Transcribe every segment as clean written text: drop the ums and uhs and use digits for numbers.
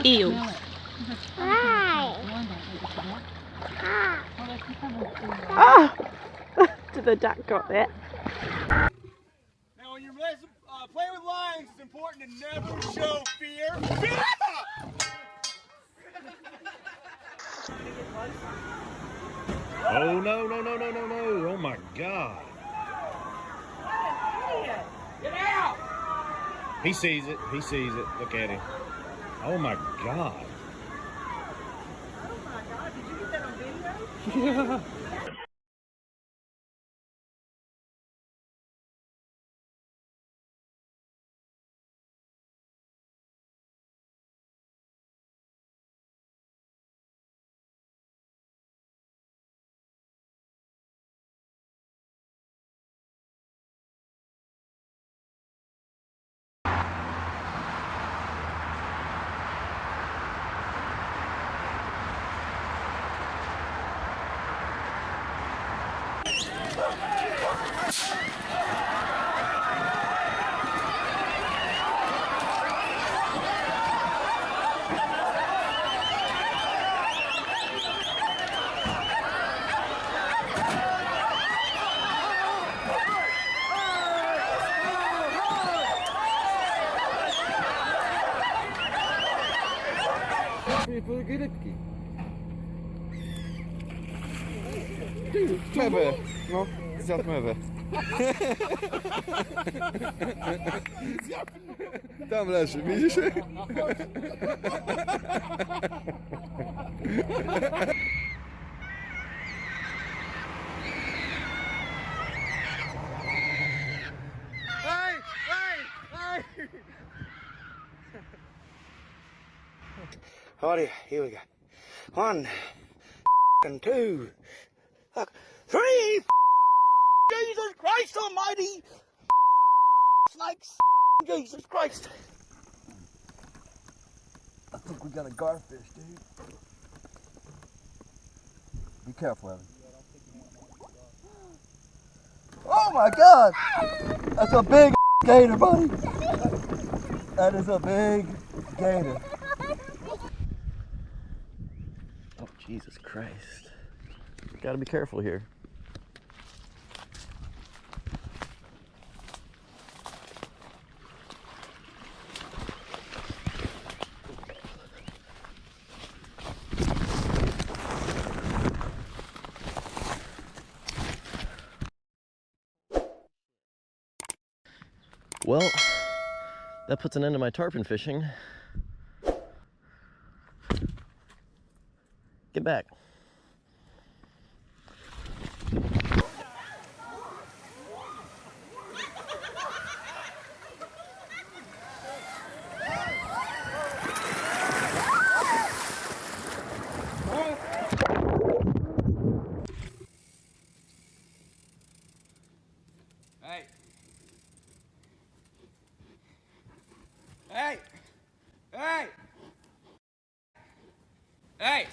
Ew. Ah! Did the duck got that? Now, when you're playing with lions, it's important to never show fear. Oh, no, no, no, no, no, no. Oh, my God. Get out! He sees it. He sees it. Look at him. Oh, my God. Oh my God, did you get that on video? Yeah. Mewy, no, zjadł mewy. Tam leży, widzisz? Alrighty, here we go. 1, and 2, 3. Jesus Christ Almighty! Snakes! Jesus Christ! I think we got a garfish, dude. Be careful, Evan. Oh my God! That's a big gator, buddy. That is a big gator. Oh, Jesus Christ. Gotta be careful here. Well, that puts an end to my tarpon fishing. Get back. Hey. Hey. Hey. Hey.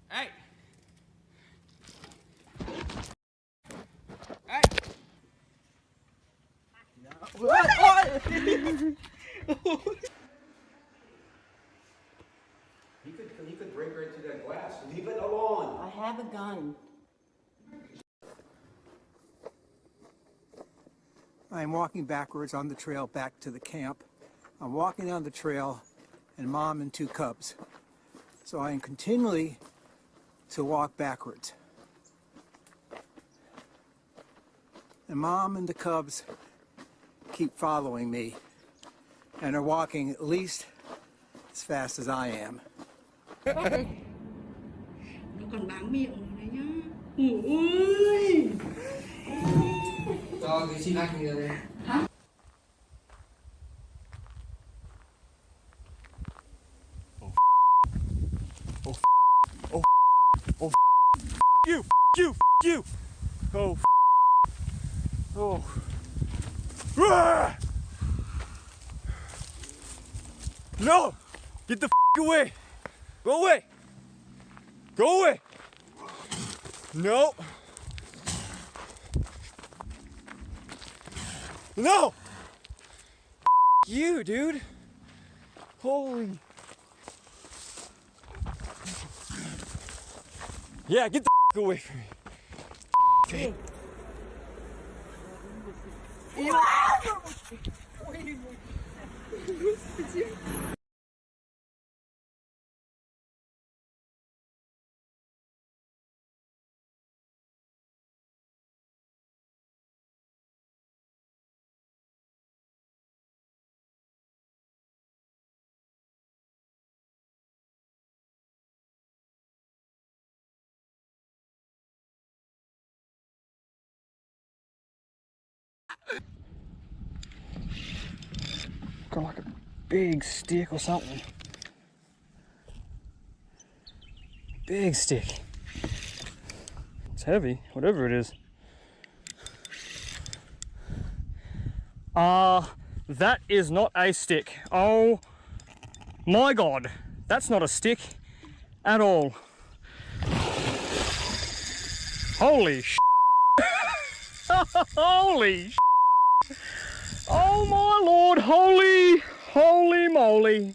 Hey. Hey. What? He could break right through that glass. Leave it alone. I have a gun. I'm walking backwards on the trail back to the camp. I'm walking down the trail and Mom and 2 cubs. So I am continually to walk backwards. And Mom and the cubs keep following me and are walking at least as fast as I am. Nó còn bám miệng này nhá. Ôi. Cho cái xin anh đây. Hả? You. Oh. Oh. Ah! No! Get the away! Go away! Go away! No! No! You, dude! Holy. Yeah, get the f away from me. Okay. Got like a big stick or something. Big stick. It's heavy, whatever it is. That is not a stick. Oh my God, that's not a stick at all. Holy sh! Holy sh! Oh my Lord, holy moly.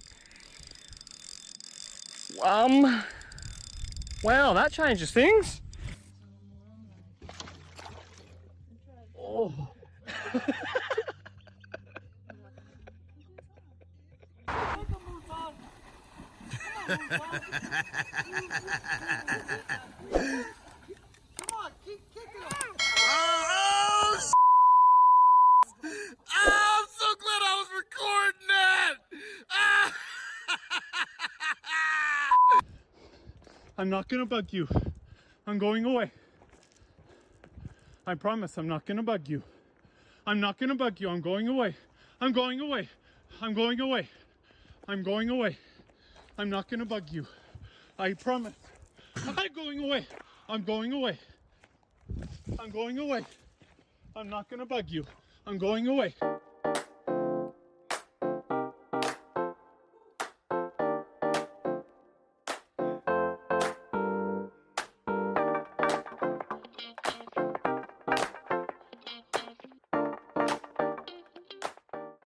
Wow, that changes things. Oh. I'm so glad I was recording that! I'm not gonna bug you. I'm going away. I promise I'm not gonna bug you. I'm not gonna bug you. I'm going away. I'm going away. I'm going away. I'm going away. I'm not gonna bug you. I promise. I'm going away. I'm going away. I'm going away. I'm not gonna bug you. I'm going away.